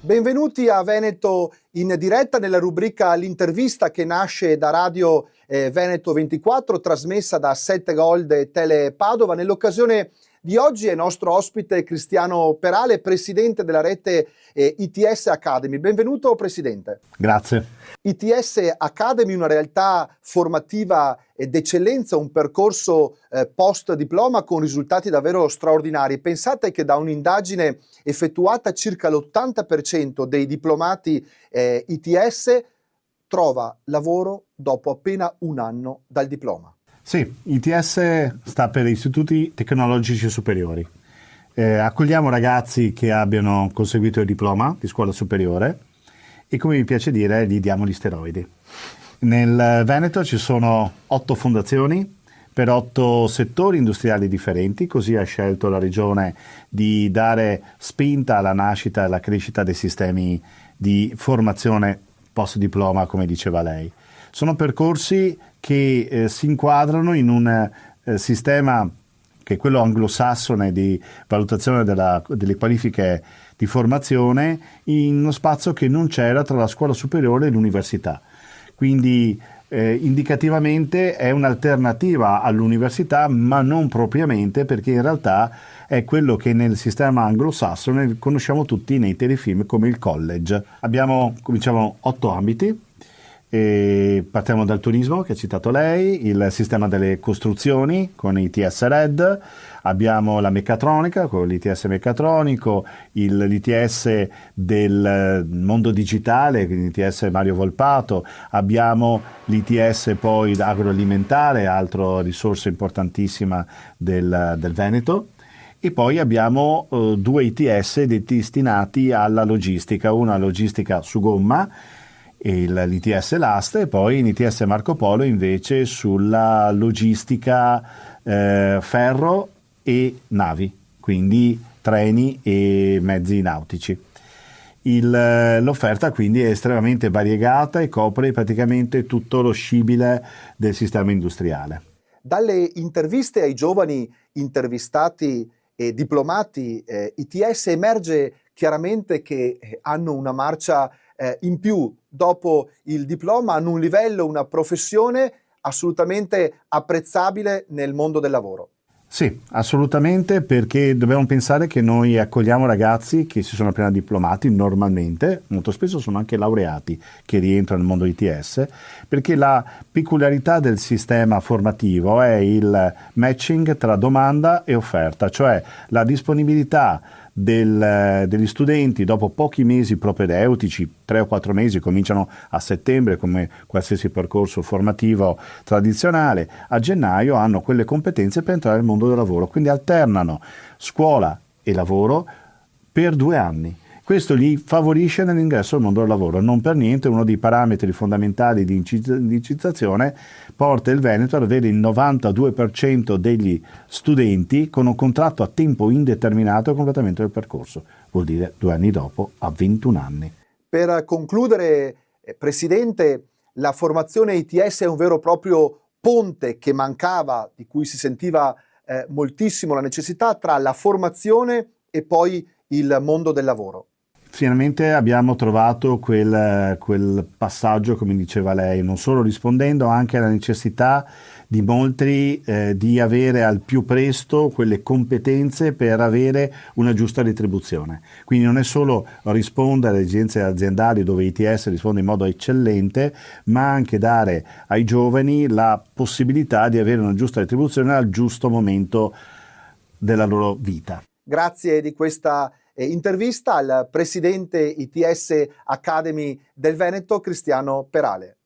Benvenuti a Veneto in diretta nella rubrica L'intervista che nasce da Radio Veneto 24, trasmessa da 7 Gold e Tele Padova. Nell'occasione di oggi è nostro ospite Cristiano Perale, presidente della rete ITS Academy. Benvenuto Presidente. Grazie. ITS Academy, una realtà formativa d'eccellenza, un percorso post diploma con risultati davvero straordinari. Pensate che da un'indagine effettuata circa l'80% dei diplomati ITS trova lavoro dopo appena un anno dal diploma. Sì, ITS sta per Istituti Tecnologici Superiori. Accogliamo ragazzi che abbiano conseguito il diploma di scuola superiore e, come mi piace dire, gli diamo gli steroidi. Nel Veneto ci sono 8 fondazioni per 8 settori industriali differenti, così ha scelto la regione di dare spinta alla nascita e alla crescita dei sistemi di formazione post diploma, come diceva lei. Sono percorsi che si inquadrano in un sistema che è quello anglosassone di valutazione delle qualifiche di formazione, in uno spazio che non c'era tra la scuola superiore e l'università. Quindi indicativamente è un'alternativa all'università, ma non propriamente, perché in realtà è quello che nel sistema anglosassone conosciamo tutti nei telefilm come il college. Abbiamo, come diciamo, 8 ambiti. E partiamo dal turismo, che ha citato lei, il sistema delle costruzioni con ITS Red, abbiamo la meccatronica con l'ITS meccatronico, l'ITS del mondo digitale, l'ITS Mario Volpato, abbiamo l'ITS poi agroalimentare, altra risorsa importantissima del Veneto. E poi abbiamo 2 ITS destinati alla logistica, una logistica su gomma, l'ITS Last, e poi l'ITS Marco Polo invece sulla logistica ferro e navi, quindi treni e mezzi nautici. L'offerta quindi è estremamente variegata e copre praticamente tutto lo scibile del sistema industriale. Dalle interviste ai giovani intervistati e diplomati ITS emerge chiaramente che hanno una marcia in più dopo il diploma, hanno un livello, una professione assolutamente apprezzabile nel mondo del lavoro. Sì, assolutamente, perché dobbiamo pensare che noi accogliamo ragazzi che si sono appena diplomati normalmente, molto spesso sono anche laureati che rientrano nel mondo ITS, perché la peculiarità del sistema formativo è il matching tra domanda e offerta, cioè la disponibilità degli studenti dopo pochi mesi propedeutici, 3 o 4 mesi, cominciano a settembre come qualsiasi percorso formativo tradizionale, a gennaio hanno quelle competenze per entrare nel mondo del lavoro, quindi alternano scuola e lavoro per 2 anni. Questo gli favorisce nell'ingresso al mondo del lavoro. Non per niente uno dei parametri fondamentali di incitazione porta il Veneto ad avere il 92% degli studenti con un contratto a tempo indeterminato al completamento del percorso. Vuol dire 2 anni dopo, a 21 anni. Per concludere, Presidente, la formazione ITS è un vero e proprio ponte che mancava, di cui si sentiva moltissimo la necessità, tra la formazione e poi il mondo del lavoro. Finalmente abbiamo trovato quel passaggio, come diceva lei, non solo rispondendo anche alla necessità di molti di avere al più presto quelle competenze per avere una giusta retribuzione. Quindi non è solo rispondere alle esigenze aziendali dove ITS risponde in modo eccellente, ma anche dare ai giovani la possibilità di avere una giusta retribuzione al giusto momento della loro vita. Grazie di questa intervista al presidente ITS Academy del Veneto, Cristiano Perale.